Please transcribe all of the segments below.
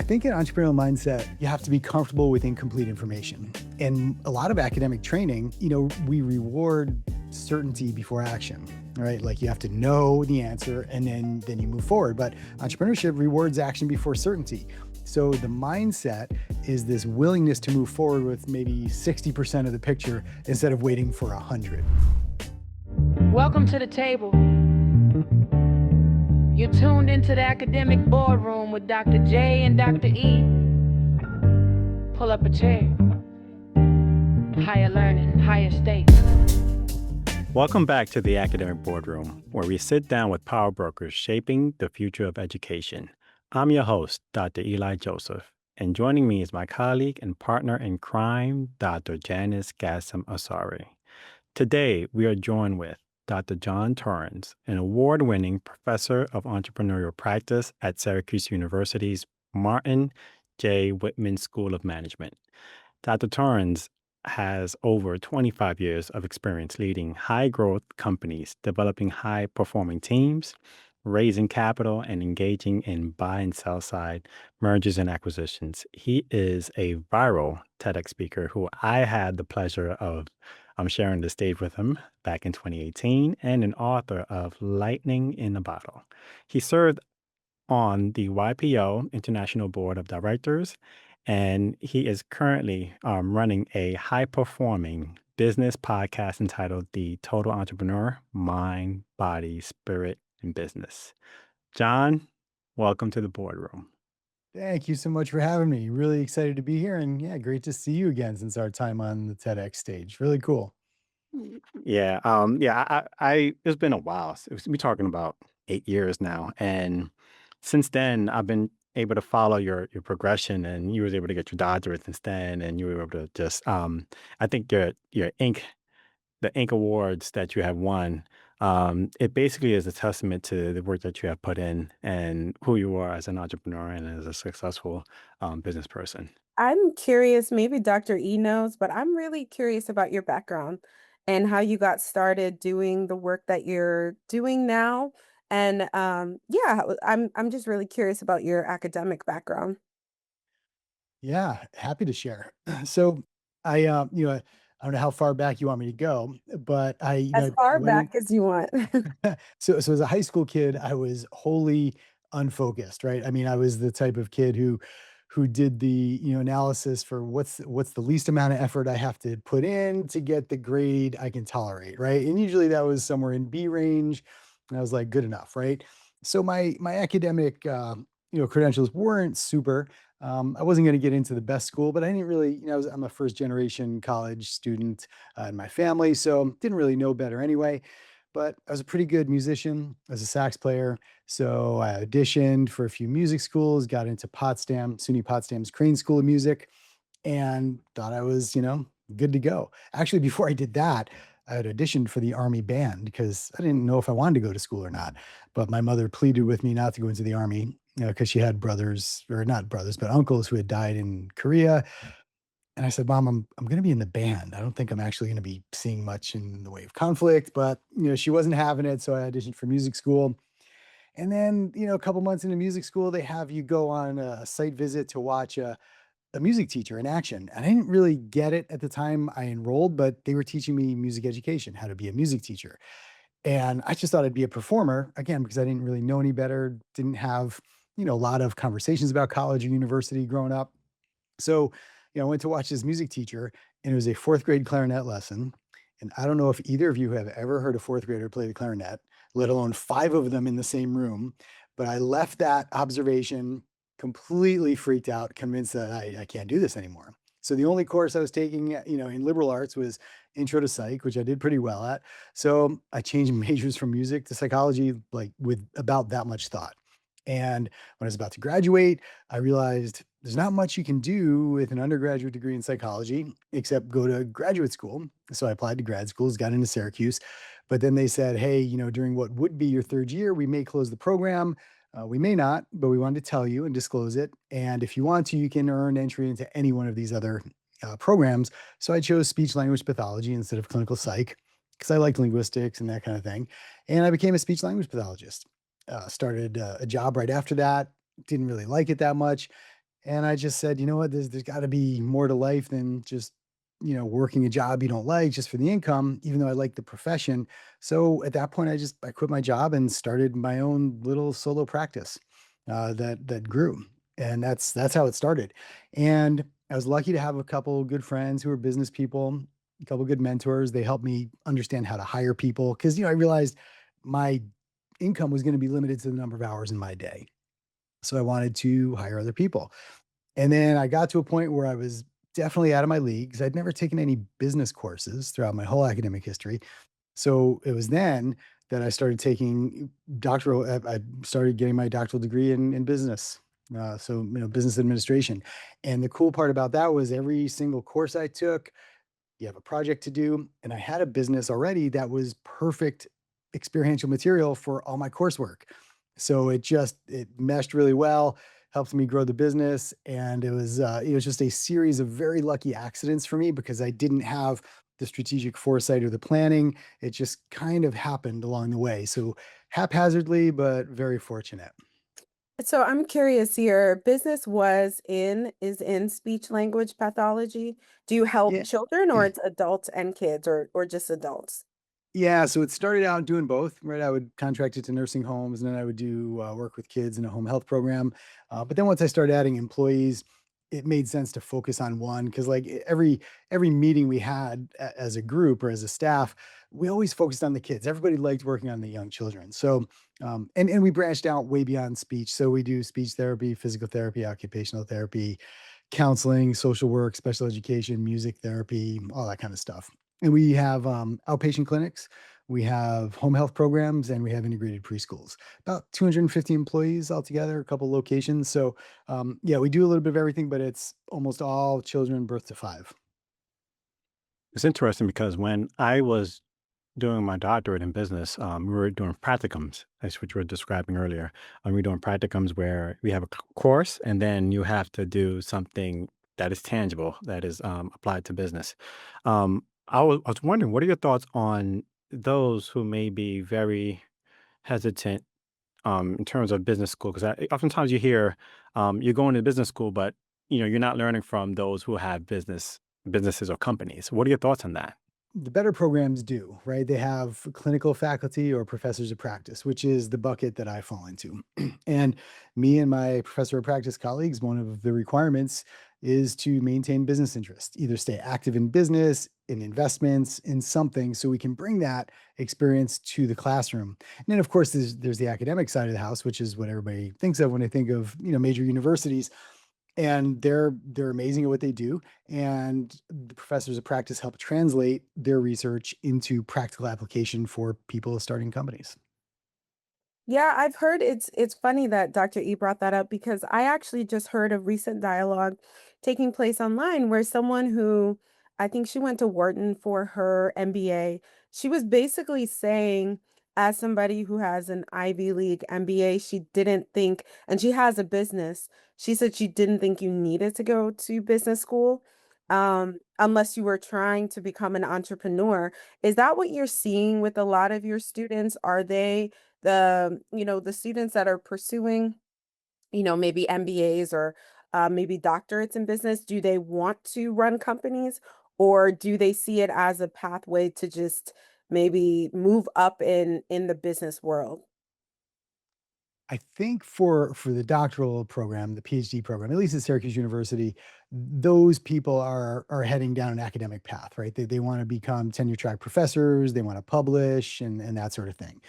think in entrepreneurial mindset, you have to be comfortable with incomplete information. And a lot of academic training, we reward certainty before action, right? Like you have to know the answer and then you move forward. But entrepreneurship rewards action before certainty. So the mindset is this willingness to move forward with maybe 60% of the picture instead of waiting for 100. Welcome to the table. You tuned into the Academic Boardroom with Dr. J and Dr. E. Pull up a chair. Higher learning, higher stakes. Welcome back to the Academic Boardroom, where we sit down with power brokers shaping the future of education. I'm your host, Dr. Eli Joseph, and joining me is my colleague and partner in crime, Dr. Janice Gassam Asare. Today, we are joined with Dr. John Torrens, an award-winning professor of entrepreneurial practice at Syracuse University's Martin J. Whitman School of Management. Dr. Torrens has over 25 years of experience leading high-growth companies, developing high-performing teams, raising capital, and engaging in buy and sell side mergers and acquisitions. He is a viral TEDx speaker who I had the pleasure of sharing the stage with him back in 2018, and an author of Lightning in a Bottle. He served on the YPO International Board of Directors, and he is currently running a high-performing business podcast entitled The Total Entrepreneur: Mind, Body, Spirit, and Business. John, welcome to the boardroom. Thank you so much for having me. Really excited to be here. And yeah, great to see you again since our time on the TEDx stage. Really cool. It's been a while. We're talking about 8 years now, and since then, I've been able to follow your progression, and you was able to get your doctorate since then, and you were able to just I think the Inc. awards that you have won, it basically is a testament to the work that you have put in and who you are as an entrepreneur and as a successful business person. I'm curious, maybe Dr. E knows, but I'm really curious about your background and how you got started doing the work that you're doing now. And yeah, I'm just really curious about your academic background. Yeah, happy to share. So I don't know how far back you want me to go, but As I far went back in. as you want. So as a high school kid, I was wholly unfocused, right? I mean, I was the type of kid who did the, analysis for what's the least amount of effort I have to put in to get the grade I can tolerate, right? And usually that was somewhere in B range. And I was like, good enough, right? So my academic credentials weren't super. I wasn't going to get into the best school, but I didn't really, I'm a first generation college student in my family, so didn't really know better anyway. But I was a pretty good musician as a sax player. So I auditioned for a few music schools, got into Potsdam, SUNY Potsdam's Crane School of Music, and thought I was, good to go. Actually, before I did that, I had auditioned for the Army band because I didn't know if I wanted to go to school or not. But my mother pleaded with me not to go into the Army because she had brothers, or not brothers, but uncles who had died in Korea. And I said, Mom, I'm going to be in the band. I don't think I'm actually going to be seeing much in the way of conflict, but she wasn't having it. So I auditioned for music school. And then, a couple months into music school, they have you go on a site visit to watch a music teacher in action. And I didn't really get it at the time I enrolled, but they were teaching me music education, how to be a music teacher. And I just thought I'd be a performer again, because I didn't really know any better, didn't have, a lot of conversations about college or university growing up. So, I went to watch this music teacher, and it was a fourth grade clarinet lesson. And I don't know if either of you have ever heard a fourth grader play the clarinet, let alone five of them in the same room. But I left that observation completely freaked out, convinced that I can't do this anymore. So the only course I was taking, in liberal arts was intro to psych, which I did pretty well at. So I changed majors from music to psychology, like with about that much thought. And when I was about to graduate, I realized there's not much you can do with an undergraduate degree in psychology except go to graduate school. So I applied to grad schools, got into Syracuse, but then they said, hey, during what would be your third year, we may close the program. We may not, but we wanted to tell you and disclose it. And if you want to, you can earn entry into any one of these other programs. So I chose speech language pathology instead of clinical psych because I liked linguistics and that kind of thing. And I became a speech language pathologist. Started a job right after that. Didn't really like it that much. And I just said, you know what, there's got to be more to life than just, working a job you don't like just for the income, even though I like the profession. So at that point, I quit my job and started my own little solo practice that grew, and that's how it started. And I was lucky to have a couple good friends who were business people, a couple good mentors. They helped me understand how to hire people because I realized my income was going to be limited to the number of hours in my day. So I wanted to hire other people. And then I got to a point where I was definitely out of my league because I'd never taken any business courses throughout my whole academic history. So it was then that I started taking doctoral. I started getting my doctoral degree in business. So business administration. And the cool part about that was every single course I took, you have a project to do, and I had a business already that was perfect experiential material for all my coursework. So it meshed really well, helped me grow the business, and it was just a series of very lucky accidents for me because I didn't have the strategic foresight or the planning. It just kind of happened along the way. So haphazardly, but very fortunate. So I'm curious, your business is in speech language pathology. Do you help Yeah. children or it's adults and kids or just adults? Yeah, so it started out doing both, right? I would contract it to nursing homes, and then I would do work with kids in a home health program. But then once I started adding employees, it made sense to focus on one because, like every meeting we had as a group or as a staff, we always focused on the kids. Everybody liked working on the young children. So, and we branched out way beyond speech. So we do speech therapy, physical therapy, occupational therapy, counseling, social work, special education, music therapy, all that kind of stuff. And we have outpatient clinics, we have home health programs, and we have integrated preschools. About 250 employees altogether, a couple locations. So, yeah, we do a little bit of everything, but it's almost all children birth to 5. It's interesting because when I was doing my doctorate in business, we were doing practicums. That's what you were describing earlier. We were doing practicums where we have a course, and then you have to do something that is tangible, that is applied to business. I was wondering, what are your thoughts on those who may be very hesitant in terms of business school? Because oftentimes you hear you're going to business school, but you're not learning from those who have businesses or companies. What are your thoughts on that? The better programs do, right? They have clinical faculty or professors of practice, which is the bucket that I fall into. And me and my professor of practice colleagues, one of the requirements is to maintain business interest, either stay active in business, in investments, in something, so we can bring that experience to the classroom. And then, of course, there's the academic side of the house, which is what everybody thinks of when they think of major universities, and they're amazing at what they do, and the professors of practice help translate their research into practical application for people starting companies. Yeah, I've heard it's funny that Dr. E brought that up because I actually just heard a recent dialogue taking place online where someone who I think she went to Wharton for her MBA, she was basically saying, as somebody who has an Ivy League MBA, she didn't think, and she has a business, she said she didn't think you needed to go to business school unless you were trying to become an entrepreneur. Is that what you're seeing with a lot of your students? Are they the students that are pursuing, maybe MBAs or maybe doctorates in business, do they want to run companies or do they see it as a pathway to just maybe move up in the business world? I think for the doctoral program, the PhD program, at least at Syracuse University, those people are heading down an academic path, right? They want to become tenure track professors, they want to publish and that sort of thing.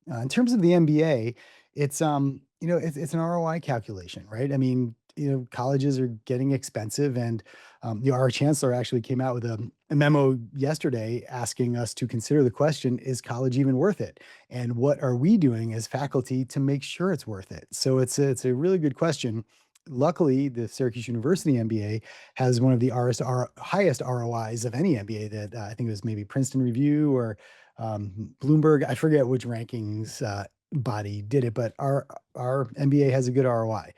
In terms of the MBA, it's an ROI calculation, right? I mean, colleges are getting expensive, and our chancellor actually came out with a memo yesterday asking us to consider the question: Is college even worth it? And what are we doing as faculty to make sure it's worth it? So it's a really good question. Luckily, the Syracuse University MBA has one of the highest ROIs of any MBA that I think it was maybe Princeton Review or Bloomberg. I forget which rankings body did it, but our MBA has a good ROI.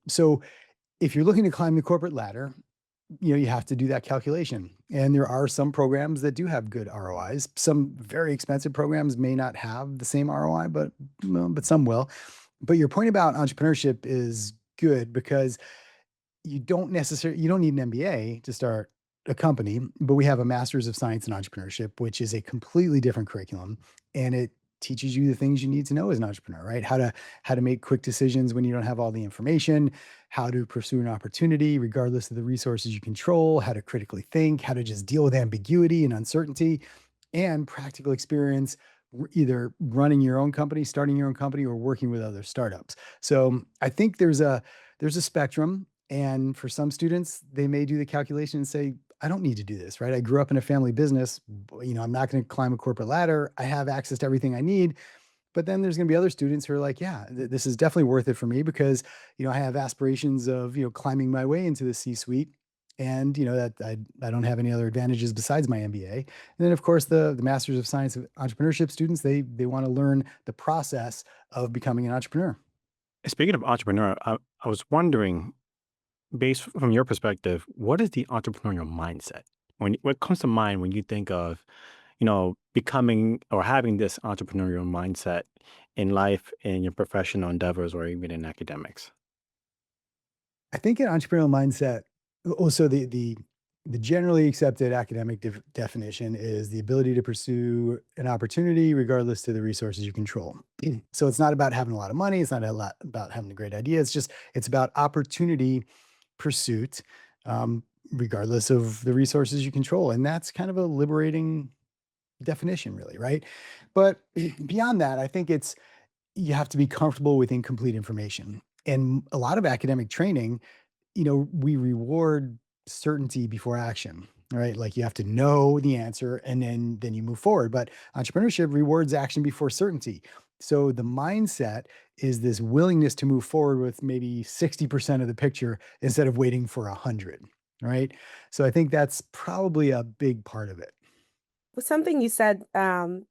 So if you're looking to climb the corporate ladder, you have to do that calculation. And there are some programs that do have good ROIs. Some very expensive programs may not have the same ROI, but some will. But your point about entrepreneurship is good because you don't need an MBA to start a company, but we have a Master's of Science in Entrepreneurship, which is a completely different curriculum, and it teaches you the things you need to know as an entrepreneur, right? How to make quick decisions when you don't have all the information, how to pursue an opportunity regardless of the resources you control, how to critically think, how to just deal with ambiguity and uncertainty, and practical experience either running your own company, starting your own company, or working with other startups. So I think there's a spectrum, and for some students, they may do the calculation and say, I don't need to do this, right? I grew up in a family business. I'm not going to climb a corporate ladder. I have access to everything I need. But then there's going to be other students who are like, yeah, this is definitely worth it for me because, I have aspirations of, climbing my way into the C-suite. And, that I don't have any other advantages besides my MBA. And then, of course, the Masters of Science of Entrepreneurship students, they want to learn the process of becoming an entrepreneur. Speaking of entrepreneur, I was wondering, based from your perspective, what is the entrepreneurial mindset? What comes to mind when you think of, becoming or having this entrepreneurial mindset in life, in your professional endeavors, or even in academics? I think an entrepreneurial mindset, also the generally accepted academic definition is the ability to pursue an opportunity regardless to the resources you control. So it's not about having a lot of money. It's not a lot about having a great idea. It's about opportunity pursuit, regardless of the resources you control. And that's kind of a liberating definition, really, right? But beyond that, I think you have to be comfortable with incomplete information. And a lot of academic training, we reward certainty before action, right? Like you have to know the answer and then you move forward. But entrepreneurship rewards action before certainty. So the mindset is this willingness to move forward with maybe 60% of the picture instead of waiting for 100, right? So I think that's probably a big part of it. Something you said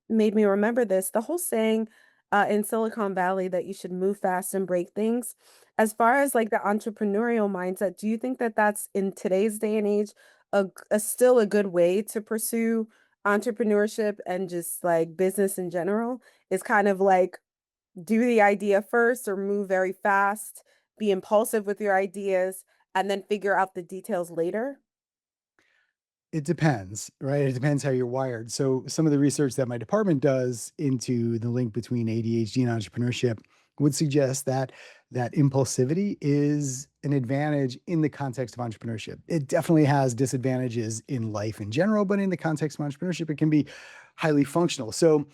made me remember this. The whole saying in Silicon Valley that you should move fast and break things. As far as like the entrepreneurial mindset, do you think that that's in today's day and age still a good way to pursue entrepreneurship and just like business in general? Is kind of like do the idea first or move very fast, be impulsive with your ideas, and then figure out the details later? It depends, right? It depends how you're wired. So some of the research that my department does into the link between ADHD and entrepreneurship would suggest that impulsivity is an advantage in the context of entrepreneurship. It definitely has disadvantages in life in general, but in the context of entrepreneurship, it can be highly functional. So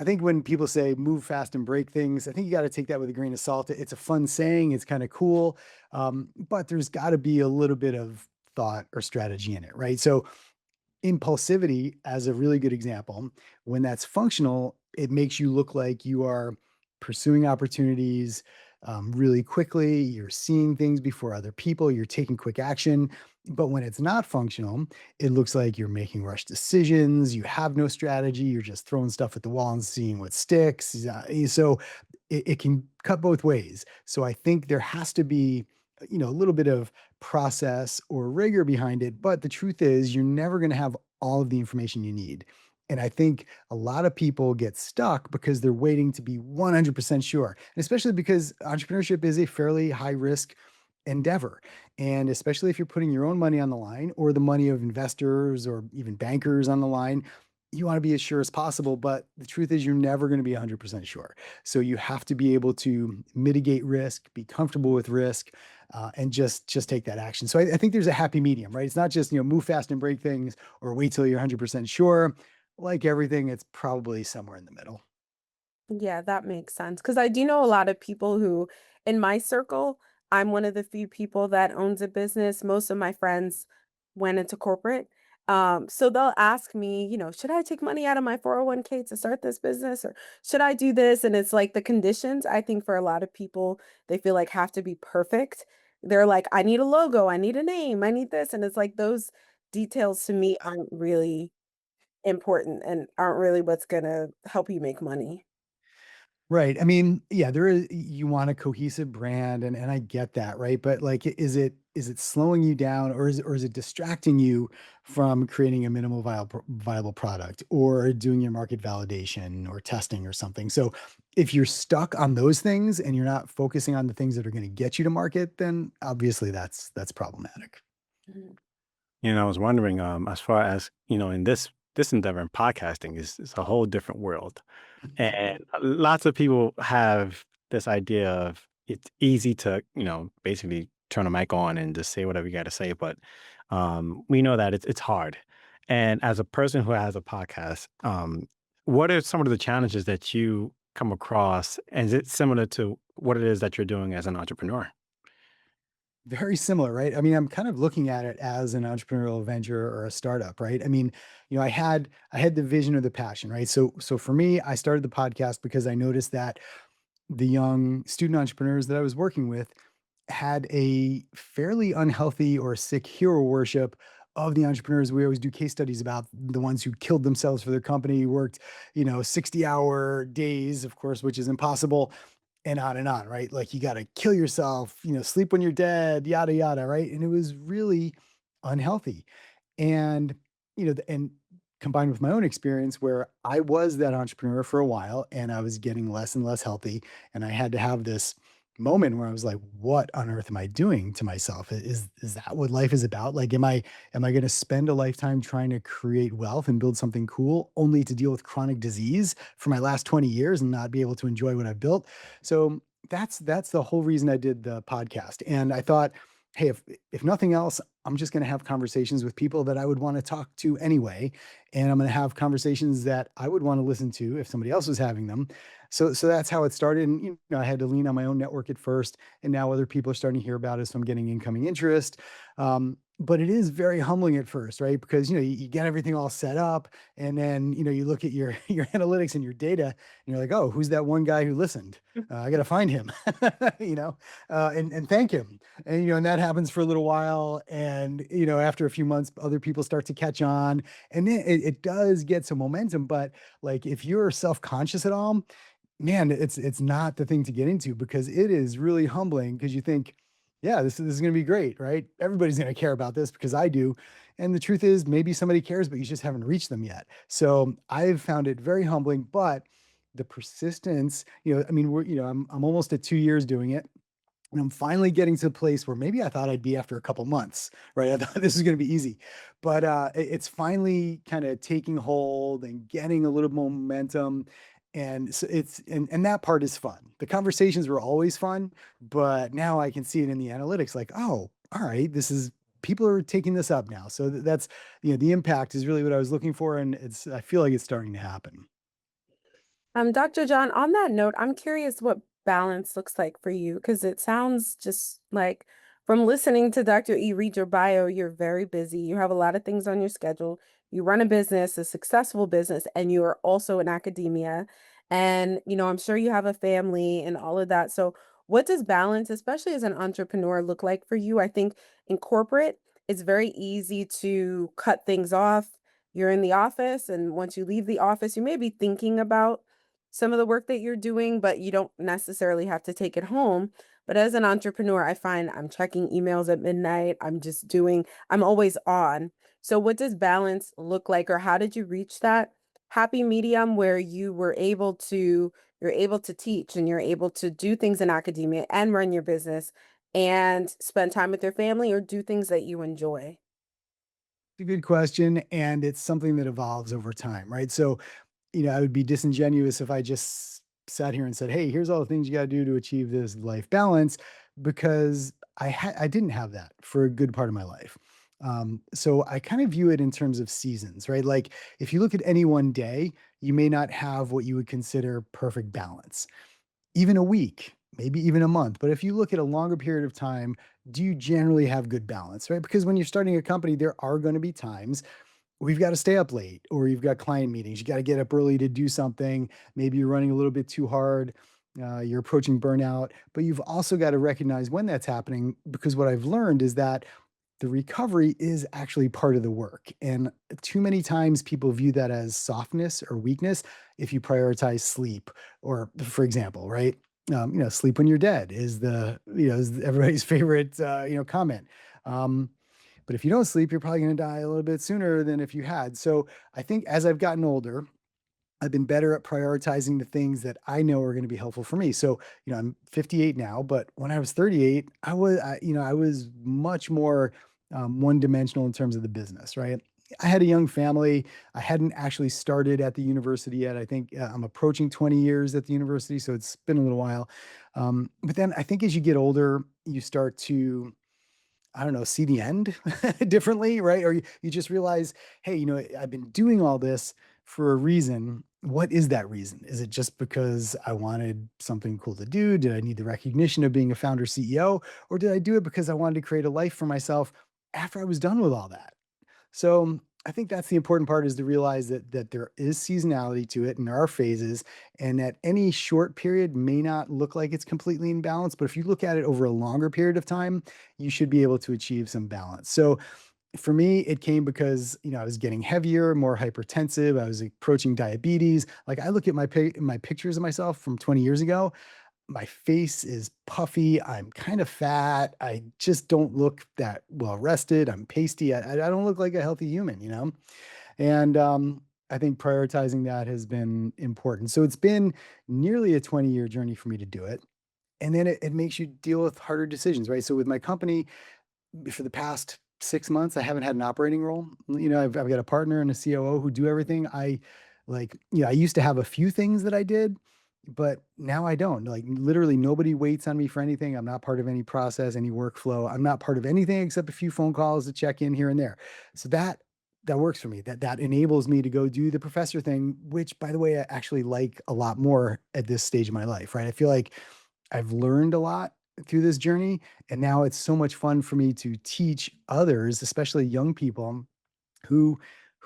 I think when people say move fast and break things, I think you got to take that with a grain of salt. It's a fun saying, it's kind of cool, but there's got to be a little bit of thought or strategy in it, right? So impulsivity, as a really good example, when that's functional, it makes you look like you are pursuing opportunities really quickly. You're seeing things before other people. You're taking quick action. But when it's not functional, it looks like you're making rush decisions. You have no strategy. You're just throwing stuff at the wall and seeing what sticks. So it can cut both ways. So I think there has to be, a little bit of process or rigor behind it. But the truth is, you're never going to have all of the information you need. And I think a lot of people get stuck because they're waiting to be 100% sure. And especially because entrepreneurship is a fairly high risk endeavor. And especially if you're putting your own money on the line or the money of investors or even bankers on the line, you want to be as sure as possible. But the truth is, you're never going to be 100% sure. So you have to be able to mitigate risk, be comfortable with risk, and just take that action. So I think there's a happy medium, right? It's not just move fast and break things or wait till you're 100% sure. Like everything, it's probably somewhere in the middle. Yeah, that makes sense. Because I do know a lot of people who, in my circle, I'm one of the few people that owns a business. Most of my friends went into corporate. So they'll ask me, should I take money out of my 401k to start this business or should I do this? And it's like the conditions, I think for a lot of people, they feel like have to be perfect. They're like, I need a logo, I need a name, I need this. And it's like those details to me aren't really important and aren't really what's going to help you make money. Right. I mean, yeah, there is you want a cohesive brand and I get that, right? But like is it slowing you down or is it distracting you from creating a minimal viable product or doing your market validation or testing or something? So if you're stuck on those things and you're not focusing on the things that are going to get you to market, then obviously that's problematic. Mhm. I was wondering, as far as, in this endeavor in podcasting is a whole different world. And lots of people have this idea of it's easy to, basically turn a mic on and just say whatever you got to say. But we know that it's hard. And as a person who has a podcast, what are some of the challenges that you come across? And is it similar to what it is that you're doing as an entrepreneur? Very similar, right? I mean, I'm kind of looking at it as an entrepreneurial venture or a startup, right? I mean, I had the vision or the passion, right? So for me, I started the podcast because I noticed that the young student entrepreneurs that I was working with had a fairly unhealthy or sick hero worship of the entrepreneurs. We always do case studies about the ones who killed themselves for their company, worked, 60-hour days, of course, which is impossible, and on, right? Like you got to kill yourself, sleep when you're dead, yada, yada, right? And it was really unhealthy. And, and combined with my own experience where I was that entrepreneur for a while and I was getting less and less healthy. And I had to have this moment where I was like, what on earth am I doing to myself? Is that what life is about? Like, am I going to spend a lifetime trying to create wealth and build something cool only to deal with chronic disease for my last 20 years and not be able to enjoy what I've built? So that's the whole reason I did the podcast. And I thought, hey, if nothing else, I'm just going to have conversations with people that I would want to talk to anyway, and I'm going to have conversations that I would want to listen to if somebody else was having them. So that's how it started. And I had to lean on my own network at first, and now other people are starting to hear about it. So I'm getting incoming interest. But it is very humbling at first, right? Because you get everything all set up, and then you look at your your analytics and your data, and you're like, oh, who's that one guy who listened? I got to find him, and thank him. And that happens for a little while, and after a few months, other people start to catch on, and then it does get some momentum. But like if you're self-conscious at all, man, it's not the thing to get into because it is really humbling because you think, yeah, this is going to be great, right? Everybody's going to care about this because I do. And the truth is maybe somebody cares, but you just haven't reached them yet. So I've found it very humbling, but the persistence, I mean, I'm almost at 2 years doing it. And I'm finally getting to a place where maybe I thought I'd be after a couple months, right? I thought this was going to be easy, but it's finally kind of taking hold and getting a little momentum. And so and that part is fun. The conversations were always fun, but now I can see it in the analytics like, oh, all right, this is people are taking this up now. So that's, the impact is really what I was looking for. And I feel like it's starting to happen. Dr. John, on that note, I'm curious what balance looks like for you because it sounds just like from listening to Dr. E read your bio, you're very busy. You have a lot of things on your schedule. You run a business, a successful business, and you are also in academia. And, I'm sure you have a family and all of that. So, what does balance, especially as an entrepreneur, look like for you? I think in corporate, it's very easy to cut things off. You're in the office, and once you leave the office, you may be thinking about some of the work that you're doing, but you don't necessarily have to take it home. But as an entrepreneur, I find I'm checking emails at midnight. I'm always on. So what does balance look like, or how did you reach that happy medium where you're able to teach and you're able to do things in academia and run your business and spend time with your family or do things that you enjoy? It's a good question. And it's something that evolves over time, right? So I would be disingenuous if I just sat here and said, "Hey, here's all the things you got to do to achieve this life balance," because I didn't have that for a good part of my life. So I kind of view it in terms of seasons, right? Like if you look at any one day, you may not have what you would consider perfect balance, even a week, maybe even a month. But if you look at a longer period of time, do you generally have good balance, right? Because when you're starting a company, there are going to be times we've got to stay up late or you've got client meetings. You got to get up early to do something. Maybe you're running a little bit too hard. You're approaching burnout, but you've also got to recognize when that's happening because what I've learned is that the recovery is actually part of the work. And too many times people view that as softness or weakness if you prioritize sleep, or for example, right? Sleep when you're dead is is everybody's favorite, comment. Um, but if you don't sleep, you're probably going to die a little bit sooner than if you had. So I think as I've gotten older, I've been better at prioritizing the things that I know are going to be helpful for me. So, I'm 58 now, but when I was 38, I was much more one-dimensional in terms of the business, right? I had a young family. I hadn't actually started at the university yet. I think I'm approaching 20 years at the university, so it's been a little while. But then I think as you get older, you start to, I don't know, see the end differently, right? Or you just realize, hey, I've been doing all this for a reason. What is that reason? Is it just because I wanted something cool to do? Did I need the recognition of being a founder CEO? Or did I do it because I wanted to create a life for myself after I was done with all that? So I think that's the important part, is to realize that there is seasonality to it and there are phases, and that any short period may not look like it's completely in balance, but if you look at it over a longer period of time, you should be able to achieve some balance. So for me, it came because, I was getting heavier, more hypertensive. I was approaching diabetes. Like, I look at my pictures of myself from 20 years ago, my face is puffy. I'm kind of fat. I just don't look that well rested. I'm pasty. I don't look like a healthy human. And I think prioritizing that has been important. So it's been nearly a 20-year journey for me to do it. And then it makes you deal with harder decisions, right? So with my company, for the past 6 months, I haven't had an operating role. I've got a partner and a COO who do everything. I used to have a few things that I did, but now I don't. Like, literally nobody waits on me for anything. I'm not part of any process, any workflow. I'm not part of anything except a few phone calls to check in here and there. So that works for me. That enables me to go do the professor thing, which, by the way, I actually like a lot more at this stage of my life, right? I feel like I've learned a lot through this journey, and now it's so much fun for me to teach others, especially young people who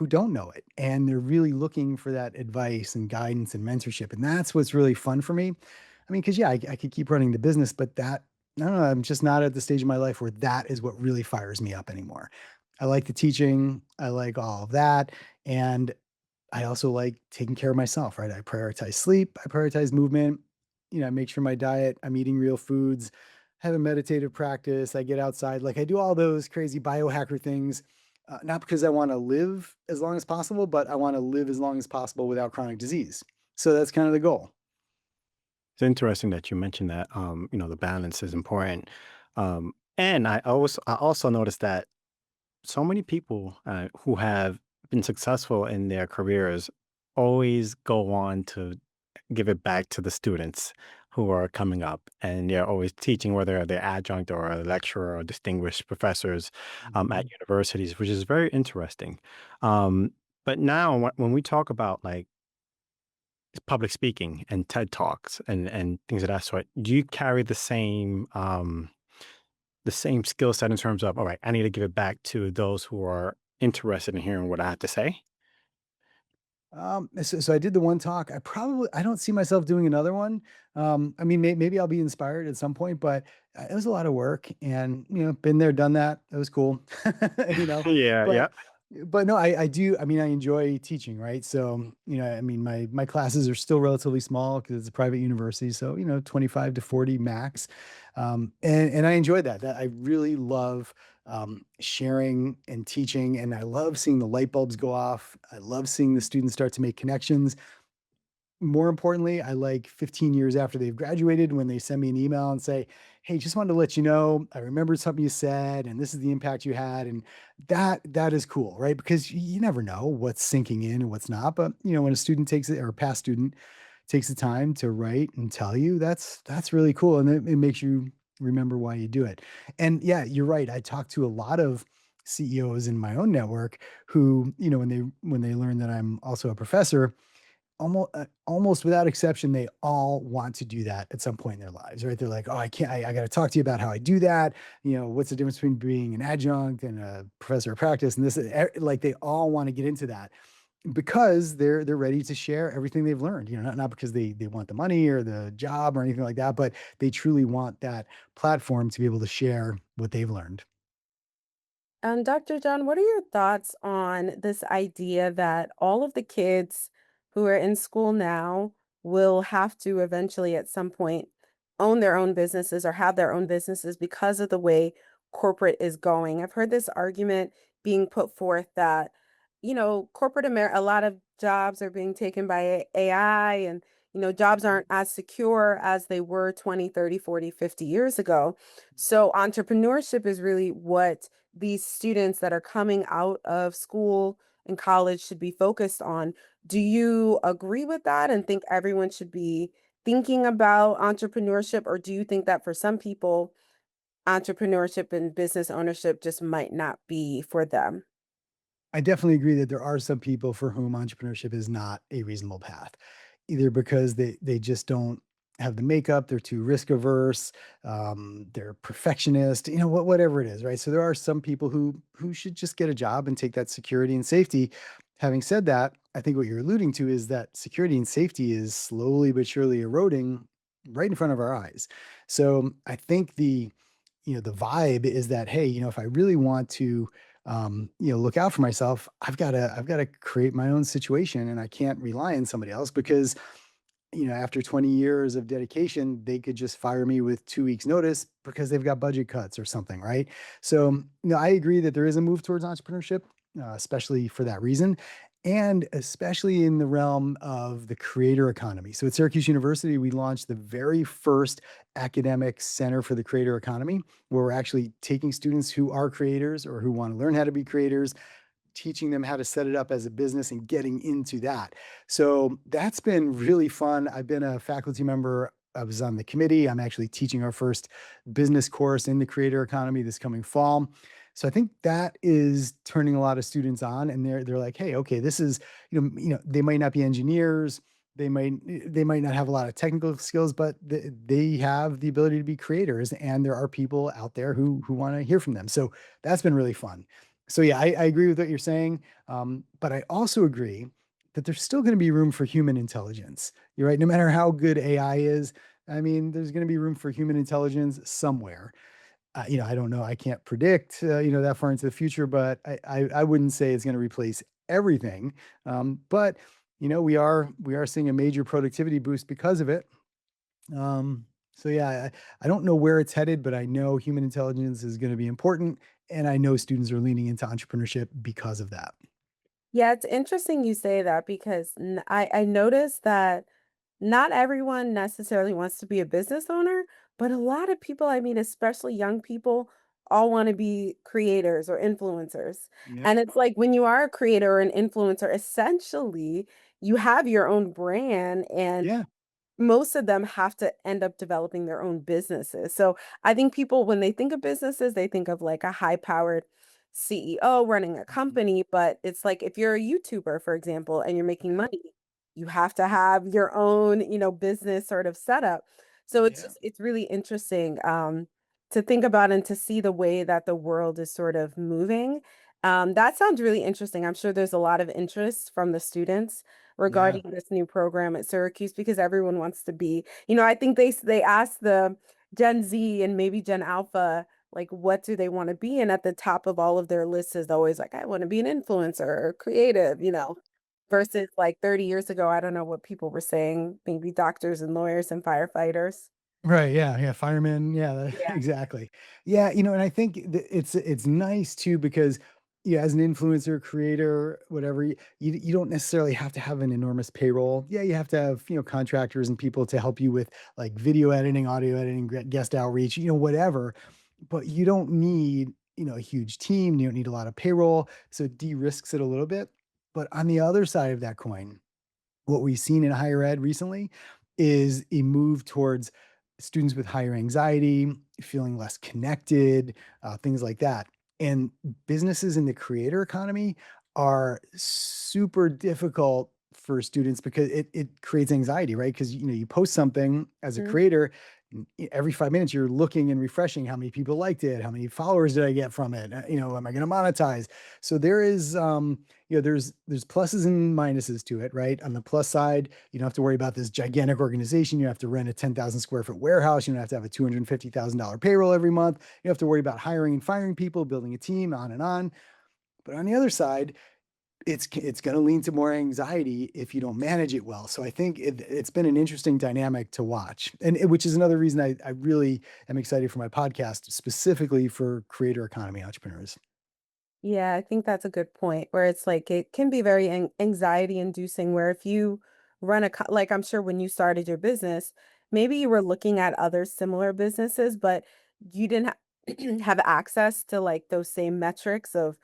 don't know it, and they're really looking for that advice and guidance and mentorship, and that's what's really fun for me. I mean, because yeah, I could keep running the business, but I don't know, I'm just not at the stage of my life where that is what really fires me up anymore. I like the teaching, I like all of that, and I also like taking care of myself, right? I prioritize sleep, I prioritize movement, I make sure my diet, I'm eating real foods, have a meditative practice, I get outside, like I do all those crazy biohacker things, not because I want to live as long as possible, but I want to live as long as possible without chronic disease. So that's kind of the goal. It's interesting that you mentioned that, the balance is important. And I also noticed that so many people who have been successful in their careers always go on to give it back to the students who are coming up, and they're always teaching, whether they're adjunct or a lecturer or distinguished professors at Mhm. universities, which is very interesting. Um, but now, when we talk about like public speaking and TED talks and things of that sort, do you carry the same skill set in terms of, all right, I need to give it back to those who are interested in hearing what I have to say? So I did the one talk. I don't see myself doing another one. I mean, maybe I'll be inspired at some point, but it was a lot of work, and been there, done that. It was cool, you know. Yeah, But yeah. no, I do. I mean, I enjoy teaching, right? So I mean, my classes are still relatively small because it's a private university, so 25 to 40 max, and I enjoy that. That I really love sharing and teaching. And I love seeing the light bulbs go off. I love seeing the students start to make connections. More importantly, I like 15 years after they've graduated when they send me an email and say, "Hey, just wanted to let you know, I remembered something you said, and this is the impact you had." And that is cool, right? Because you never know what's sinking in and what's not. But when a student takes it, or a past student takes the time to write and tell you, that's really cool. And it makes you remember why you do it. And yeah, you're right. I talk to a lot of CEOs in my own network who, when they learn that I'm also a professor, almost without exception, they all want to do that at some point in their lives, right? They're like, "Oh, I can't. I got to talk to you about how I do that. What's the difference between being an adjunct and a professor of practice?" And this, like, they all want to get into that because they're ready to share everything they've learned. Not because they want the money or the job or anything like that, but they truly want that platform to be able to share what they've learned. Dr. John, what are your thoughts on this idea that all of the kids who are in school now will have to eventually at some point own their own businesses or have their own businesses because of the way corporate is going? I've heard this argument being put forth that, corporate America, a lot of jobs are being taken by AI and, jobs aren't as secure as they were 20, 30, 40, 50 years ago. So entrepreneurship is really what these students that are coming out of school and college should be focused on. Do you agree with that and think everyone should be thinking about entrepreneurship? Or do you think that for some people, entrepreneurship and business ownership just might not be for them? I definitely agree that there are some people for whom entrepreneurship is not a reasonable path, either because they just don't have the makeup, they're too risk averse, they're perfectionist, whatever it is, right? So there are some people who should just get a job and take that security and safety. Having said that, I think what you're alluding to is that security and safety is slowly but surely eroding right in front of our eyes. So I think the vibe is that, hey, if I really want to, look out for myself, I've got to create my own situation, and I can't rely on somebody else because, after 20 years of dedication, they could just fire me with 2 weeks notice because they've got budget cuts or something, right? So, I agree that there is a move towards entrepreneurship, especially for that reason. And especially in the realm of the creator economy. So at Syracuse University, we launched the very first academic center for the creator economy, where we're actually taking students who are creators or who want to learn how to be creators, teaching them how to set it up as a business and getting into that. So that's been really fun. I've been a faculty member. I was on the committee. I'm actually teaching our first business course in the creator economy this coming fall. So I think that is turning a lot of students on, and they're like, hey, okay, this is, they might not be engineers, they might not have a lot of technical skills, but they have the ability to be creators, and there are people out there who want to hear from them. So that's been really fun. So yeah, I agree with what you're saying, but I also agree that there's still going to be room for human intelligence. You're right. No matter how good AI is, I mean, there's going to be room for human intelligence somewhere. I don't know. I can't predict, that far into the future, but I wouldn't say it's going to replace everything. But we are seeing a major productivity boost because of it. So yeah, I don't know where it's headed, but I know human intelligence is going to be important, and I know students are leaning into entrepreneurship because of that. Yeah, it's interesting you say that because I noticed that not everyone necessarily wants to be a business owner, but a lot of people, I mean, especially young people, all want to be creators or influencers. Yeah. And it's like when you are a creator or an influencer, essentially you have your own brand and Yeah. most of them have to end up developing their own businesses. So I think people, when they think of businesses, they think of like a high powered CEO running a Mhm. company. But it's like if you're a YouTuber, for example, and you're making money, you have to have your own, business sort of setup. So Yeah. it's really interesting to think about and to see the way that the world is sort of moving. That sounds really interesting. I'm sure there's a lot of interest from the students Yeah. regarding this new program at Syracuse because everyone wants to be, I think they asked the Gen Z and maybe Gen Alpha, like, what do they want to be? And at the top of all of their lists is always like, I want to be an influencer or creative, versus like 30 years ago, I don't know what people were saying, maybe doctors and lawyers and firefighters. Right, yeah, yeah, firemen, yeah, Yeah. exactly. Yeah, and I think it's nice too because, yeah, as an influencer, creator, whatever, you don't necessarily have to have an enormous payroll. Yeah, you have to have, contractors and people to help you with like video editing, audio editing, guest outreach, whatever. But you don't need, a huge team. You don't need a lot of payroll, so it de-risks it a little bit. But on the other side of that coin, what we've seen in higher ed recently is a move towards students with higher anxiety, feeling less connected, things like that. And businesses in the creator economy are super difficult for students because it creates anxiety, right? Because you post something as a Mhm. creator, Every 5 minutes you're looking and refreshing how many people liked it, how many followers did I get from it, am I going to monetize? So there is, there's pluses and minuses to it, right? On the plus side, you don't have to worry about this gigantic organization. You have to rent a 10,000 square foot warehouse. You don't have to have a $250,000 payroll every month. You have to worry about hiring and firing people, building a team, on and on. But on the other side, it's going to lean to more anxiety if you don't manage it well. So I think it's been an interesting dynamic to watch, and which is another reason I really am excited for my podcast, specifically for creator economy entrepreneurs. Yeah, I think that's a good point where it's like it can be very anxiety inducing where if you run like I'm sure when you started your business, maybe you were looking at other similar businesses, but you didn't have access to like those same metrics of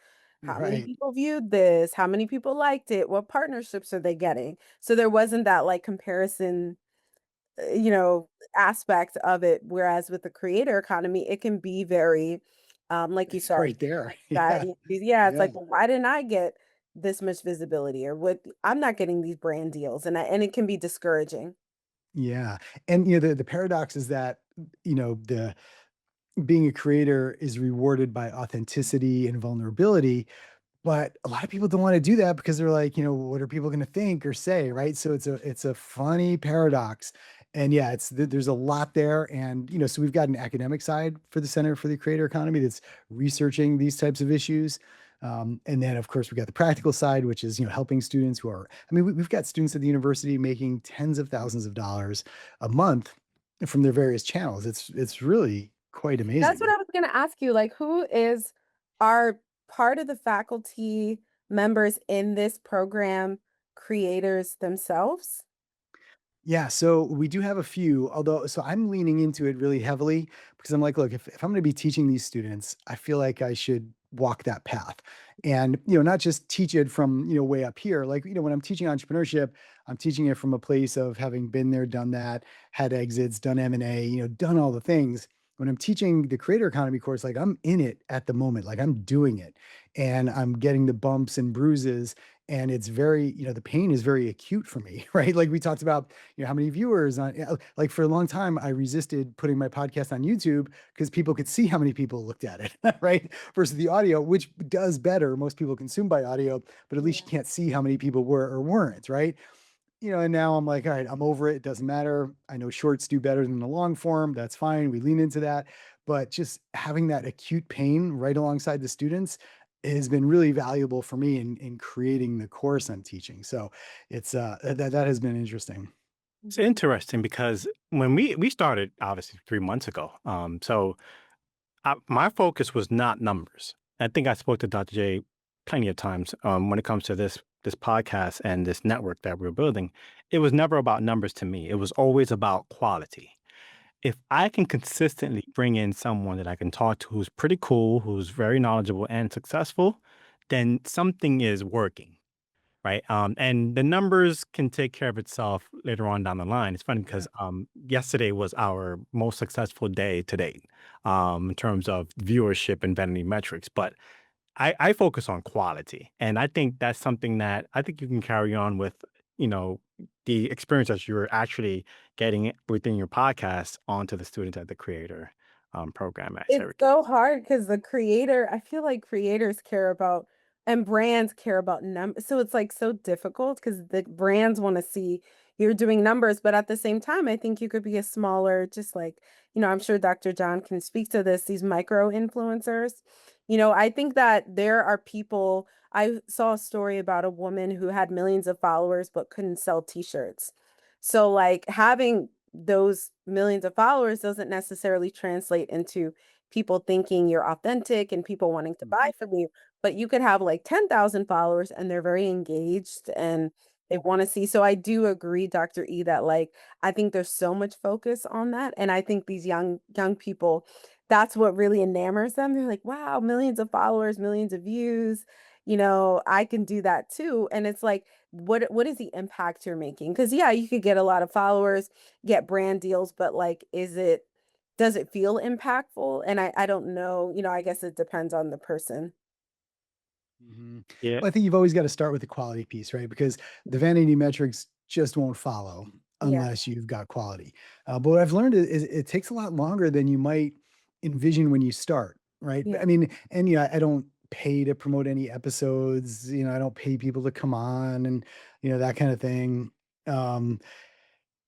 how many Right. people viewed this, how many people liked it, what partnerships are they getting. So there wasn't that like comparison aspect of it. Whereas with the creator economy, it can be very, like you It's said, right there. Yeah. anxiety. Yeah, it's Yeah. like, well, why didn't I get this much visibility, or what? I'm not getting these brand deals, and it can be discouraging. Yeah. And the paradox is that, the being a creator is rewarded by authenticity and vulnerability. But a lot of people don't wanna do that because they're like, "What are people gonna think or say?" Right? So it's a funny paradox. And yeah, there's a lot there. And, so we've got an academic side for the Center for the Creator Economy that's researching these types of issues. And then, of course, we got the practical side, which is, helping students who are we've got students at the university making tens of thousands of dollars a month from their various channels. It's really quite That's what amazing. I was gonna ask you. Like, who is are part of the faculty members in this program creators themselves? Yeah, so we do have a few, although so I'm leaning into it really heavily because I'm like, look, if I'm going to be teaching these students, I feel like I should walk that path. And, not just teach it from, way up here. Like, when I'm teaching entrepreneurship, I'm teaching it from a place of having been there, done that, had exits, done M&A, done all the things. When I'm teaching the creator economy course, like I'm in it at the moment, like I'm doing it and I'm getting the bumps and bruises, and it's very, the pain is very acute for me, right? Like we talked about, how many viewers on, like for a long time, I resisted putting my podcast on YouTube because people could see how many people looked at it, right? Versus the audio, which does better. Most people consume by audio, but at least you Yeah. can't see how many people were or weren't, right? And now I'm like, all right, I'm over it. It doesn't matter. I know shorts do better than the long form. That's fine. We lean into that. But just having that acute pain right alongside the students has been really valuable for me in creating the course I'm teaching. So it's that has been interesting. It's Mhm. interesting because when we started, obviously 3 months ago, my focus was not numbers. I think I spoke to Dr. J plenty of times when it comes to this podcast and this network that we're building. It was never about numbers to me. It was always about quality. If I can consistently bring in someone that I can talk to who's pretty cool, who's very knowledgeable and successful, then something is working. Right. And the numbers can take care of itself later on down the line. It's funny Yeah. because yesterday was our most successful day to date in terms of viewership and vanity metrics. But I focus on quality. And I think that's something that I think you can carry on with, you know, the experience that you're actually getting within your podcast onto the student at the creator program at It's Syracuse. so hard because the creator I feel like creators care about and brands care about numbers. So it's, like, so difficult because the brands wanna see you're doing numbers, but at the same time, I think you could be a smaller just like, I'm sure Dr. John can speak to this, these micro influencers. I think that there are people I saw a story about a woman who had millions of followers but couldn't sell T-shirts. So, like, having those millions of followers doesn't necessarily translate into people thinking you're authentic and people wanting to buy from you. But you could have like 10,000 followers and they're very engaged and they want to see. So I do agree, Dr. E, that like I think there's so much focus on that. And I think these young people, that's what really enamors them. They're like, wow, millions of followers, millions of views. I can do that too. And it's like, what is the impact you're making? Because yeah, you could get a lot of followers, get brand deals, but like, does it feel impactful? And I don't know, I guess it depends on the person. Mhm. Yeah. Well, I think you've always got to start with the quality piece, right? Because the vanity metrics just won't follow. Yeah. unless you've got quality. But what I've learned is it takes a lot longer than you might envision when you start, right? Yeah. I mean, and yeah, I don't pay to promote any episodes, I don't pay people to come on and, that kind of thing. Um,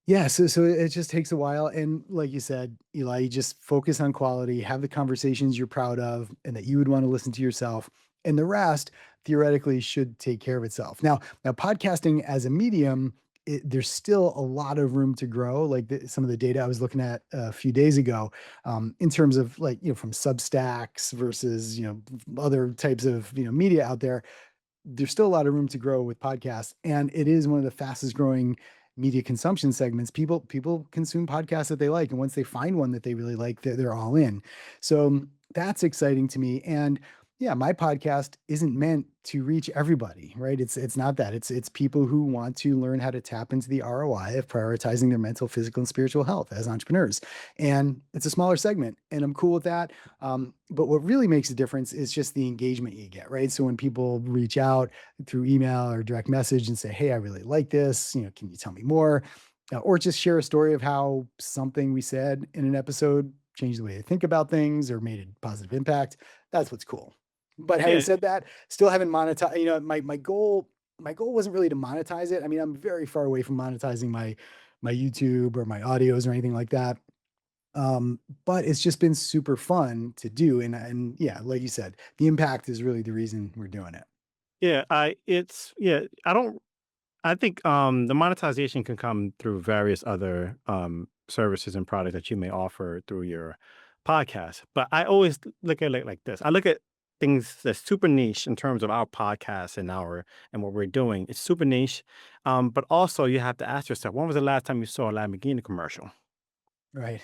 yeah, so it just takes a while, and like you said, Eli, you just focus on quality, have the conversations you're proud of and that you would wanna listen to yourself, and the rest theoretically should take care of itself. Now podcasting as a medium, there's still a lot of room to grow, like, some of the data I was looking at a few days ago, in terms of, like, from Substacks versus, other types of, media out there. There's still a lot of room to grow with podcasts, and it is one of the fastest growing media consumption segments. People consume podcasts that they like, and once they find one that they really like, they're all in. So that's exciting to me. And yeah, my podcast isn't meant to reach everybody, right? It's not that. It's people who want to learn how to tap into the ROI of prioritizing their mental, physical, and spiritual health as entrepreneurs. And it's a smaller segment, and I'm cool with that. But what really makes a difference is just the engagement you get, right? So when people reach out through email or direct message and say, "Hey, I really like this. Can you tell me more?" Or just share a story of how something we said in an episode changed the way they think about things or made a positive impact. That's what's cool. But having Yeah, said that, still haven't monetized. My goal wasn't really to monetize it. I mean, I'm very far away from monetizing my YouTube or my audios or anything like that. But it's just been super fun to do, and yeah, like you said, the impact is really the reason we're doing it. yeah, I don't I think the monetization can come through various other services and products that you may offer through your podcast. But I always look at it like this. I look at things that's super niche in terms of our podcast and what we're doing. It's super niche. But also you have to ask yourself, when was the last time you saw a Lamborghini commercial? Right.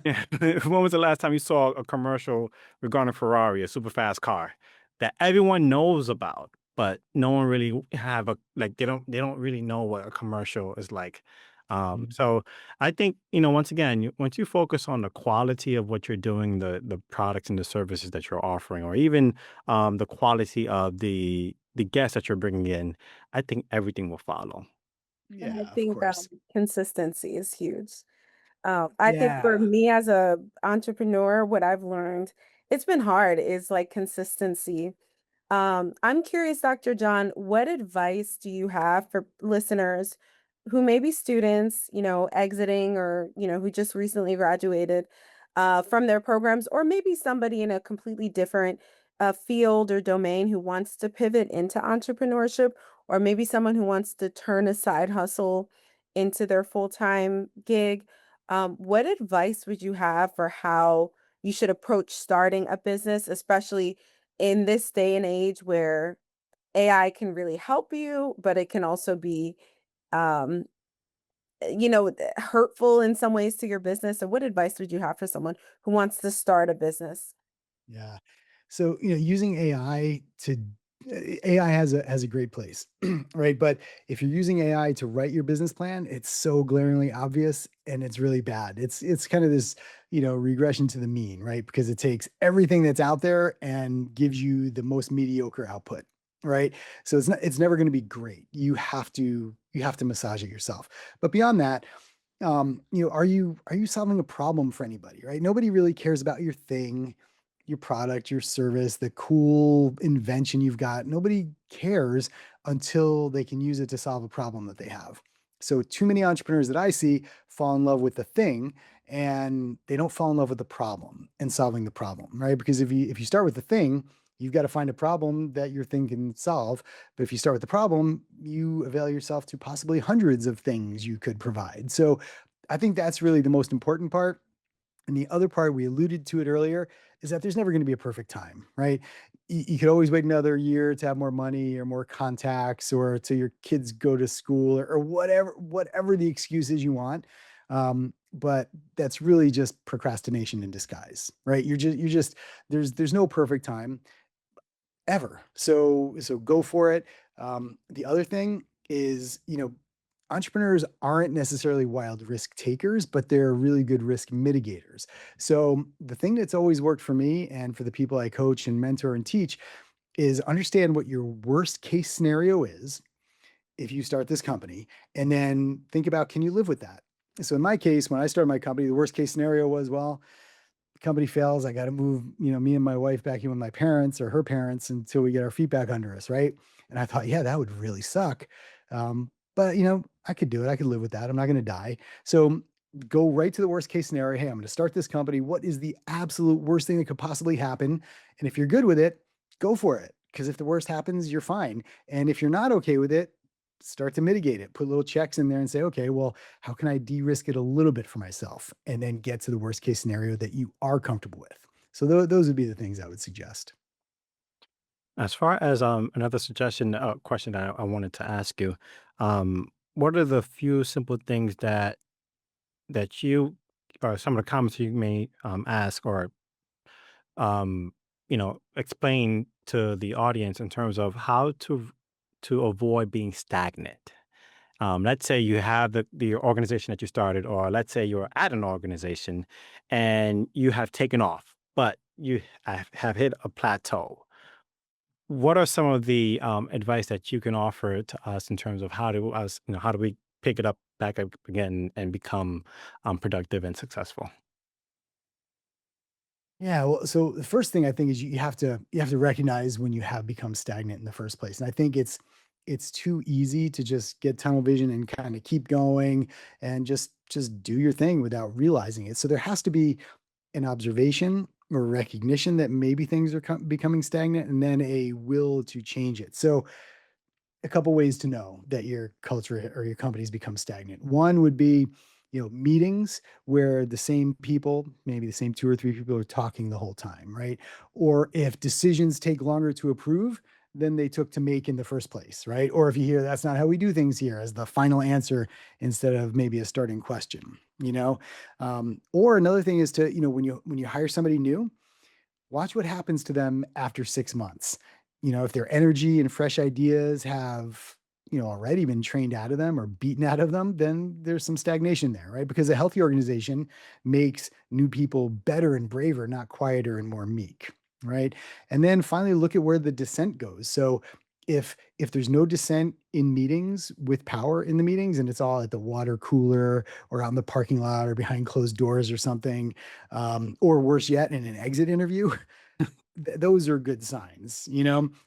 Yeah. When was the last time you saw a commercial regarding Ferrari, a super fast car that everyone knows about, but no one really have a like they don't really know what a commercial is like. Mhm. So I think, once again, once you focus on the quality of what you're doing, the products and the services that you're offering, or even the quality of the guests that you're bringing in, I think everything will follow. And I Yeah, of think course. consistency is huge. I think for Yeah. me as a entrepreneur, what I've learned, it's been hard, is like consistency. I'm curious, Dr. John, what advice do you have for listeners who may be students, exiting, or, who just recently graduated from their programs, or maybe somebody in a completely different field or domain who wants to pivot into entrepreneurship, or maybe someone who wants to turn a side hustle into their full-time gig? What advice would you have for how you should approach starting a business, especially in this day and age where AI can really help you, but it can also be, um, hurtful in some ways to your business? So, what advice would you have for someone who wants to start a business? Yeah. So, using AI has a great place, right? But if you're using AI to write your business plan, it's so glaringly obvious and it's really bad. It's kind of this, regression to the mean, right? Because it takes everything that's out there and gives you the most mediocre output, right? So it's never going to be great. You have to massage it yourself. But beyond that, are you solving a problem for anybody, right? Nobody really cares about your thing, your product, your service, the cool invention you've got. Nobody cares until they can use it to solve a problem that they have. So too many entrepreneurs that I see fall in love with the thing and they don't fall in love with the problem and solving the problem, right? Because if you start with the thing, you've got to find a problem that your thing can solve. But if you start with the problem, you avail yourself to possibly hundreds of things you could provide. So I think that's really the most important part. And the other part, we alluded to it earlier, is that there's never going to be a perfect time, right? You could always wait another year to have more money or more contacts or till your kids go to school or whatever the excuses you want. But that's really just procrastination in disguise, right? You're just there's no perfect time ever. So go for it. The other thing is, entrepreneurs aren't necessarily wild risk takers, but they're really good risk mitigators. So the thing that's always worked for me and for the people I coach and mentor and teach is understand what your worst case scenario is if you start this company, and then think about, can you live with that? So in my case, when I started my company, the worst case scenario was, well, the company fails. I got to move, me and my wife back in with my parents or her parents until we get our feet back under us. Right. And I thought, yeah, that would really suck. But I could do it. I could live with that. I'm not going to die. So go right to the worst case scenario. Hey, I'm going to start this company. What is the absolute worst thing that could possibly happen? And if you're good with it, go for it. Because if the worst happens, you're fine. And if you're not okay with it, start to mitigate it. Put little checks in there and say, okay, well, how can I de-risk it a little bit for myself? And then get to the worst case scenario that you are comfortable with. So those would be the things I would suggest. As far as another suggestion, question that I wanted to ask you, what are the few simple things that you or some of the comments you may ask or explain to the audience in terms of how to avoid being stagnant. Let's say you have the organization that you started, or let's say you're at an organization and you have taken off, but you have hit a plateau. What are some of the advice that you can offer to us in terms of how do we pick it up back up again and become productive and successful? Yeah, well, so the first thing I think is you have to recognize when you have become stagnant in the first place. And I think it's too easy to just get tunnel vision and kind of keep going and just do your thing without realizing it. So there has to be an observation or recognition that maybe things are becoming stagnant, and then a will to change it. So a couple ways to know that your culture or your company's become stagnant. One would be, meetings where the same people, maybe the same two or three people are talking the whole time, right? Or if decisions take longer to approve than they took to make in the first place, right? Or if you hear that's not how we do things here as the final answer instead of maybe a starting question, or another thing is to, when you hire somebody new, watch what happens to them after 6 months. If their energy and fresh ideas have, already been trained out of them or beaten out of them, then there's some stagnation there, right? Because a healthy organization makes new people better and braver, not quieter and more meek, right? And then finally look at where the dissent goes. So if there's no dissent in meetings with power in the meetings and it's all at the water cooler or out in the parking lot or behind closed doors or something, or worse yet, in an exit interview, those are good signs,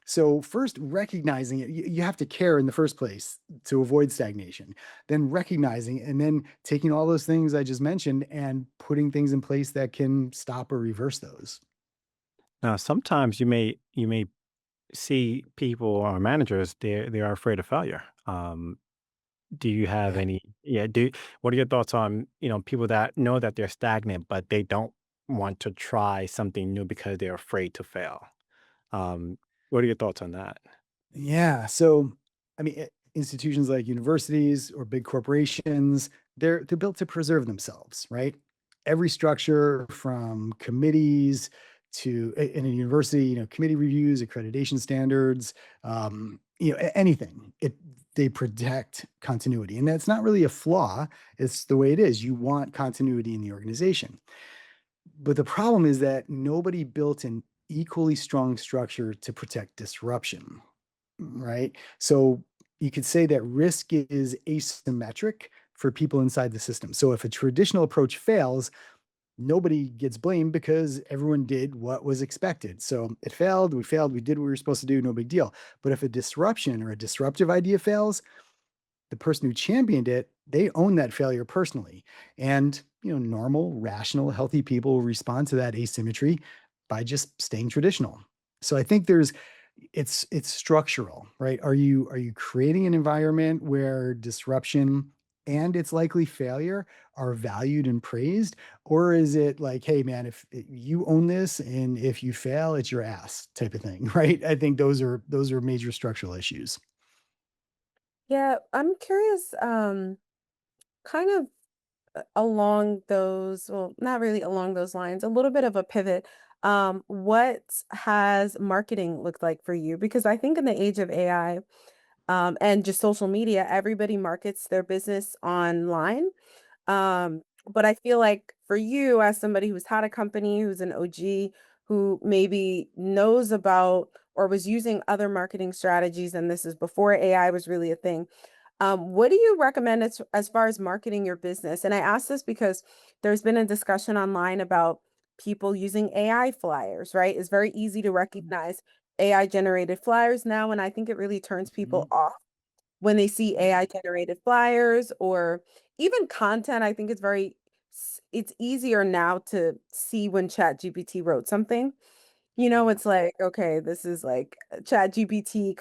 So first recognizing it, you have to care in the first place to avoid stagnation, then recognizing it, and then taking all those things I just mentioned and putting things in place that can stop or reverse those. Now, sometimes you may see people or managers they are afraid of failure. Do you have Yeah. any? Yeah. What are your thoughts on people that know that they're stagnant but they don't want to try something new because they're afraid to fail? What are your thoughts on that? Yeah. So, I mean, institutions like universities or big corporations, they're built to preserve themselves, right? Every structure from committees to in a university, committee reviews, accreditation standards, anything. They protect continuity, and that's not really a flaw. It's the way it is. You want continuity in the organization, but the problem is that nobody built an equally strong structure to protect disruption, right? So you could say that risk is asymmetric for people inside the system. So if a traditional approach fails, nobody gets blamed because everyone did what was expected. So it failed, we did what we were supposed to do, no big deal. But if a disruption or a disruptive idea fails, the person who championed it, they own that failure personally. And, normal, rational, healthy people respond to that asymmetry by just staying traditional. So I think it's structural, right? Are you creating an environment where disruption and its likely failure are valued and praised, or is it like, hey man, if you own this and if you fail, it's your ass type of thing, right? I think those are major structural issues. Yeah, I'm curious, kind of along those, well, not really along those lines, a little bit of a pivot. What has marketing looked like for you? Because I think in the age of AI, and just social media, everybody markets their business online. But I feel like for you, as somebody who's had a company, who's an OG, who maybe knows about or was using other marketing strategies, and this is before AI was really a thing. What do you recommend as far as marketing your business? And I ask this because there's been a discussion online about people using AI flyers, right? It's very easy to recognize AI generated flyers now, and I think it really turns people Mhm. off when they see AI generated flyers or even content. I think it's easier now to see when ChatGPT wrote something. Yeah. It's like, okay, this is like ChatGPT,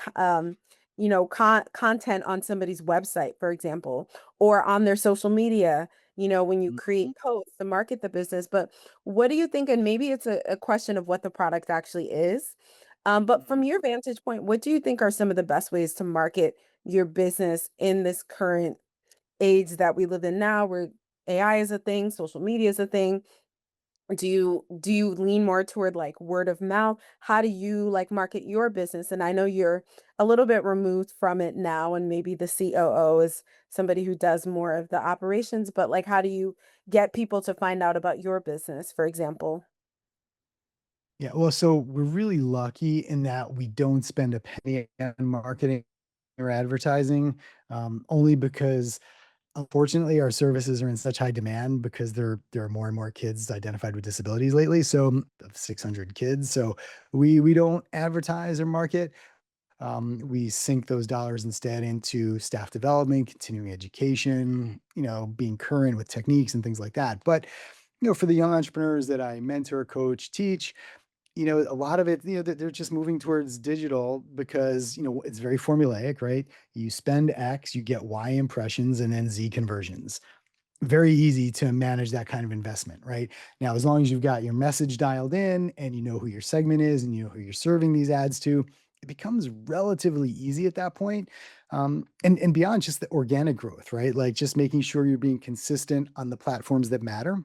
content on somebody's website, for example, or on their social media, when you create Mhm. posts to market the business. But what do you think? And maybe it's a question of what the product actually is. But from Mhm. your vantage point, what do you think are some of the best ways to market your business in this current age that we live in now, where AI is a thing, social media is a thing? Do you lean more toward like word of mouth? How do you like market your business? And I know you're a little bit removed from it now, and maybe the COO is somebody who does more of the operations, but like how do you get people to find out about your business, for example? Yeah, well, so we're really lucky in that we don't spend a penny on marketing or advertising, only because unfortunately our services are in such high demand because there are more and more kids identified with disabilities lately. So of 600 kids, so we don't advertise or market. We sink those dollars instead into staff development, continuing education, being current with techniques and things like that. But for the young entrepreneurs that I mentor, coach, teach, a lot of it, they're just moving towards digital because, it's very formulaic, right? You spend X, you get Y impressions and then Z conversions. Very easy to manage that kind of investment, right? Now, as long as you've got your message dialed in and you know who your segment is and you know who you're serving these ads to, it becomes relatively easy at that point. And beyond just the organic growth, right? Like just making sure you're being consistent on the platforms that matter.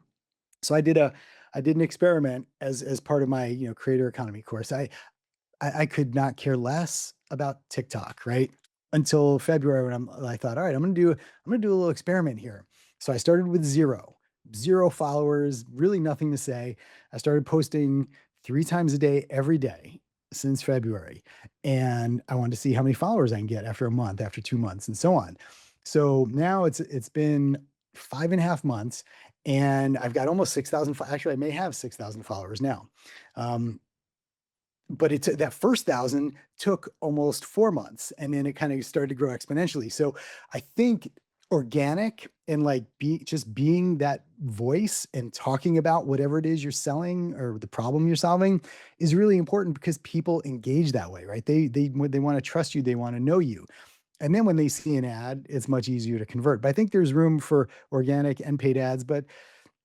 So I did an experiment as part of my, creator economy course. I could not care less about TikTok, right? Until February when I thought, all right, I'm gonna do a little experiment here. So I started with zero followers, really nothing to say. I started posting 3 times a day, every day since February. And I wanted to see how many followers I can get after a month, after 2 months, and so on. So now it's been 5.5 months and I've got almost 6,000. Actually, I may have 6,000 followers now. Um, but it's that first thousand took almost 4 months and then it kind of started to grow exponentially. So I think organic and like just being that voice and talking about whatever it is you're selling or the problem you're solving is really important because people engage that way, right? They want to trust you, they want to know you. And then when they see an ad, it's much easier to convert. But I think there's room for organic and paid ads, but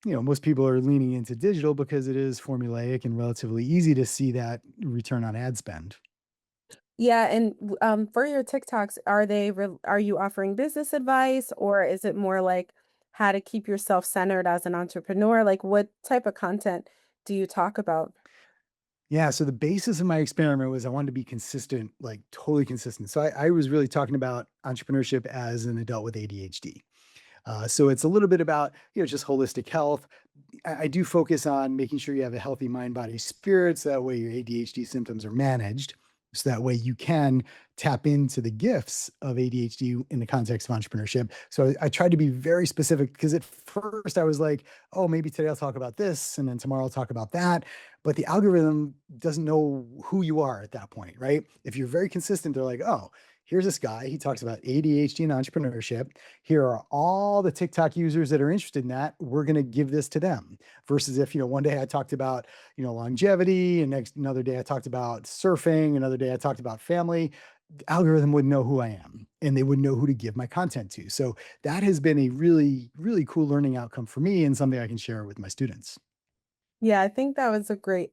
most people are leaning into digital because it is formulaic and relatively easy to see that return on ad spend. Yeah, and for your TikToks, are you offering business advice, or is it more like how to keep yourself centered as an entrepreneur? Like what type of content do you talk about? Yeah. So the basis of my experiment was I wanted to be consistent, like totally consistent. So I was really talking about entrepreneurship as an adult with ADHD. So it's a little bit about, just holistic health. I do focus on making sure you have a healthy mind, body, spirit. So that way your ADHD symptoms are managed. So that way you can tap into the gifts of ADHD in the context of entrepreneurship. So I tried to be very specific because at first I was like, oh, maybe today I'll talk about this and then tomorrow I'll talk about that. But the algorithm doesn't know who you are at that point, right? If you're very consistent, they're like, oh, here's this guy. He talks about ADHD and entrepreneurship. Here are all the TikTok users that are interested in that. We're going to give this to them. Versus if, one day I talked about, longevity and another day I talked about surfing, another day I talked about family, the algorithm would know who I am and they would know who to give my content to. So that has been a really, really cool learning outcome for me and something I can share with my students. Yeah, I think that was a great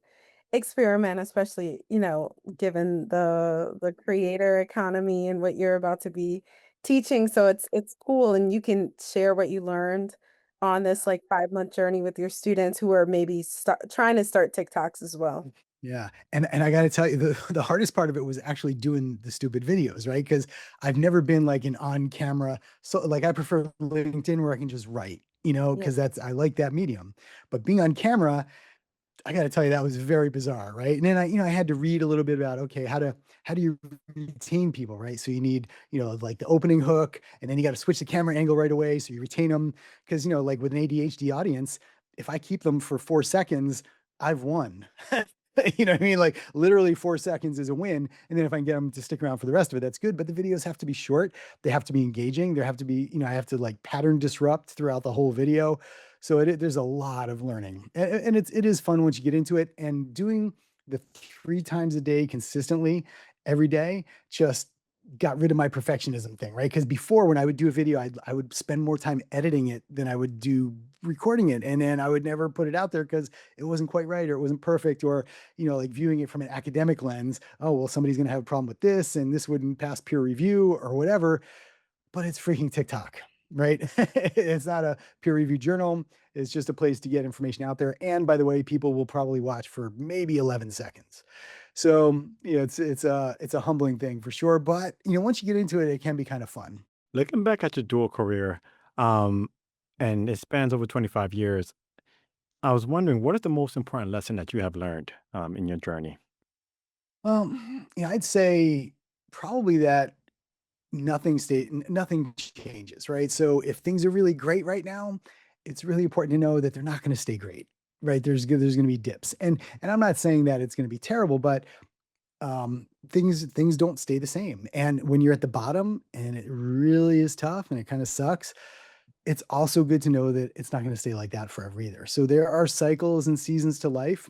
experiment, especially, given the creator economy and what you're about to be teaching. So it's cool, and you can share what you learned on this like 5-month journey with your students who are maybe trying to start TikToks as well. Yeah, and I gotta tell you, the hardest part of it was actually doing the stupid videos, right? Because I've never been like an on camera, so like I prefer LinkedIn where I can just write, Yeah. because I like that medium. But being on camera, I got to tell you, that was very bizarre, right? And then I had to read a little bit about, okay, how do you retain people, right? So you need, like the opening hook, and then you got to switch the camera angle right away, so you retain them. Because like with an ADHD audience, if I keep them for 4 seconds, I've won. You know what I mean? Like literally 4 seconds is a win. And then if I can get them to stick around for the rest of it, that's good. But the videos have to be short. They have to be engaging. There have to be, I have to like pattern disrupt throughout the whole video. So there's a lot of learning, and it is fun once you get into it. And doing the 3 times a day consistently every day just got rid of my perfectionism thing, right? Because before, when I would do a video, I would spend more time editing it than I would do recording it, and then I would never put it out there because it wasn't quite right or it wasn't perfect, or like viewing it from an academic lens. Oh well, somebody's going to have a problem with this, and this wouldn't pass peer review or whatever. But it's freaking TikTok, right? It's not a peer reviewed journal. It's just a place to get information out there. And by the way, people will probably watch for maybe 11 seconds. So, it's a humbling thing for sure. But, once you get into it, it can be kind of fun. Looking back at your dual career, um, and it spans over 25 years, I was wondering, what is the most important lesson that you have learned in your journey? Well, I'd say probably that nothing changes, right? So if things are really great right now, it's really important to know that they're not going to stay great, right? There's going to be dips, and I'm not saying that it's going to be terrible, but things don't stay the same. And when you're at the bottom and it really is tough and it kind of sucks, it's also good to know that it's not going to stay like that forever either. So there are cycles and seasons to life,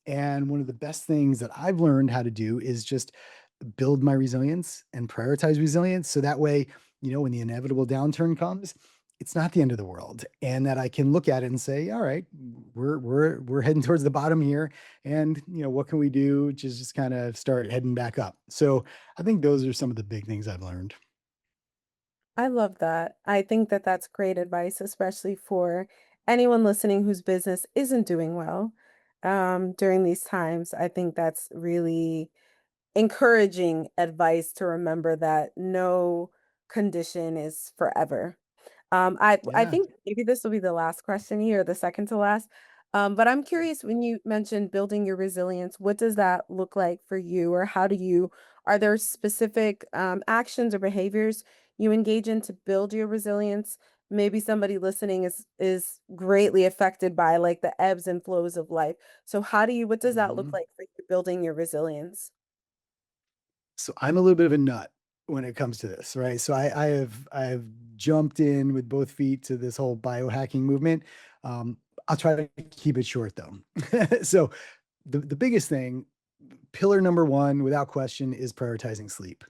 and one of the best things that I've learned how to do is just build my resilience and prioritize resilience. So that way, when the inevitable downturn comes, it's not the end of the world. And that I can look at it and say, all right, we're heading towards the bottom here. And what can we do to just kind of start heading back up? So I think those are some of the big things I've learned. I love that. I think that that's great advice, especially for anyone listening whose business isn't doing well during these times. I think that's really encouraging advice to remember that no condition is forever. I Yeah. think maybe this will be the last question here, the second to last. But I'm curious, when you mentioned building your resilience, what does that look like for you, or how do you, are there specific actions or behaviors you engage in to build your resilience? Maybe somebody listening is greatly affected by like the ebbs and flows of life. So what does that look Mhm. like for you building your resilience? So I'm a little bit of a nut when it comes to this, right? So I have jumped in with both feet to this whole biohacking movement. I'll try to keep it short though. So the biggest thing, pillar number one, without question, is prioritizing sleep.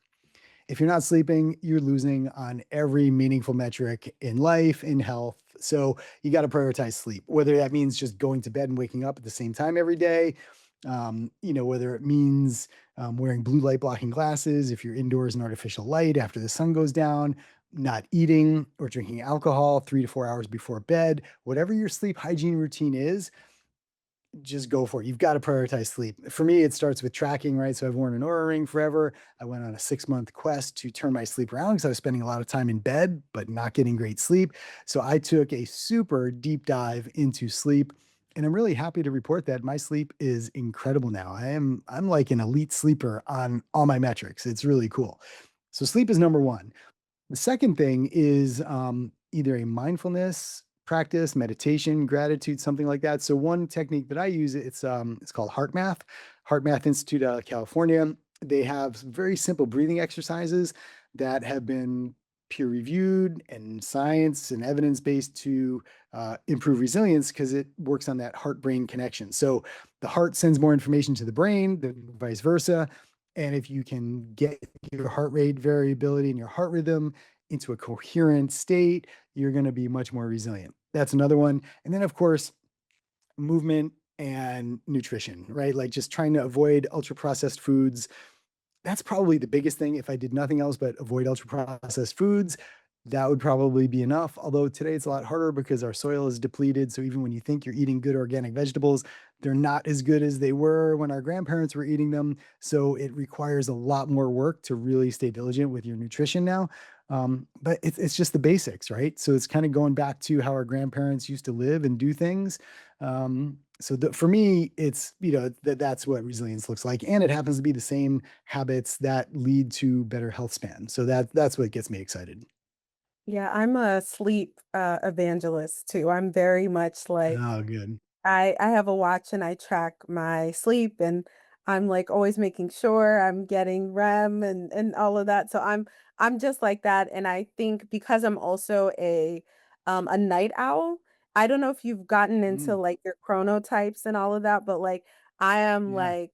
If you're not sleeping, you're losing on every meaningful metric in life, in health. So you got to prioritize sleep, whether that means just going to bed and waking up at the same time every day, whether it means wearing blue light blocking glasses if you're indoors in artificial light after the sun goes down, not eating or drinking alcohol 3 to 4 hours before bed, whatever your sleep hygiene routine is, just go for it. You've got to prioritize sleep. For me, it starts with tracking, right? So I've worn an Aura ring forever. I went on a 6 month quest to turn my sleep around because I was spending a lot of time in bed, but not getting great sleep. So I took a super deep dive into sleep. And I'm really happy to report that my sleep is incredible now. I'm like an elite sleeper on all my metrics. It's really cool. So sleep is number one. The second thing is either a mindfulness practice, meditation, gratitude, something like that. So one technique that I use, it's called Heart Math, Heart Math Institute out of California. They have some very simple breathing exercises that have been peer reviewed and science and evidence based to improve resilience because it works on that heart brain connection. So the heart sends more information to the brain, vice versa. And if you can get your heart rate variability and your heart rhythm into a coherent state, you're going to be much more resilient. That's another one. And then, of course, movement and nutrition, right? Like just trying to avoid ultra processed foods. That's probably the biggest thing. If I did nothing else but avoid ultra processed foods, that would probably be enough. Although today it's a lot harder because our soil is depleted. So even when you think you're eating good organic vegetables, they're not as good as they were when our grandparents were eating them. So it requires a lot more work to really stay diligent with your nutrition now. But it's just the basics, right? So it's kind of going back to how our grandparents used to live and do things. For me, it's, that's what resilience looks like. And it happens to be the same habits that lead to better health span. So that's what gets me excited. Yeah, I'm a sleep evangelist too. I'm very much like Oh, good. I have a watch and I track my sleep and I'm like always making sure I'm getting REM and all of that. So I'm just like that. And I think because I'm also a night owl, I don't know if you've gotten into Mm, like your chronotypes and all of that, but like I am yeah.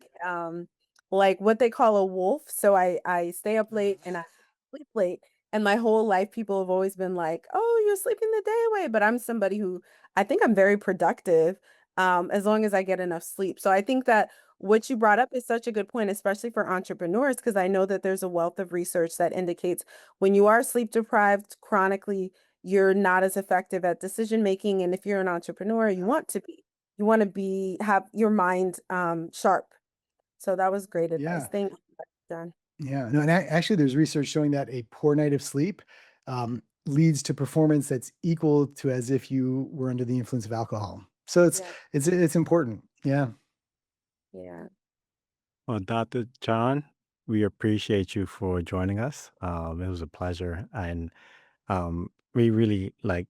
like what they call a wolf. So I stay up late and I sleep late. And my whole life people have always been like, "Oh, you're sleeping the day away." But I'm somebody who I think I'm very productive as long as I get enough sleep. So I think that what you brought up is such a good point, especially for entrepreneurs, because I know that there's a wealth of research that indicates when you are sleep deprived chronically, you're not as effective at decision making. And if you're an entrepreneur, you want to be. You want to be have your mind sharp. So that was great advice. Yeah. Thank you, John. Yeah. No, and actually, there's research showing that a poor night of sleep leads to performance that's equal to as if you were under the influence of alcohol. So Yeah, it's important. Yeah. yeah, Well, Dr. John, we appreciate you for joining us. It was a pleasure. And we really like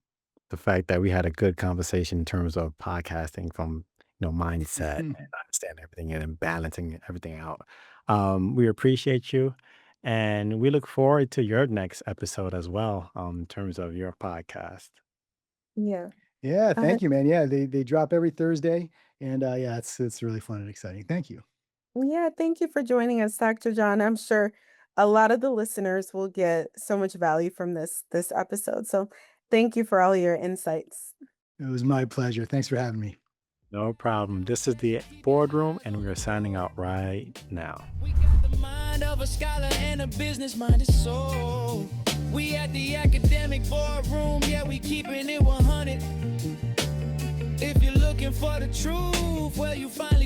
the fact that we had a good conversation in terms of podcasting from, mindset and understanding everything and then balancing everything out. We appreciate you. And we look forward to your next episode as well, in terms of your podcast. yeah. Yeah. Uh, Thank you, man. Yeah. They drop every Thursday, and yeah, it's really fun and exciting. Thank you. Yeah, thank you for joining us, Dr. John. I'm sure a lot of the listeners will get so much value from this episode. So thank you for all your insights. It was my pleasure. Thanks for having me. No problem. This is the boardroom, and we are signing out right now. We got the mind of a scholar and a business-minded soul. We at the academic boardroom, yeah, we keeping it 100. If you're looking for the truth, well, you finally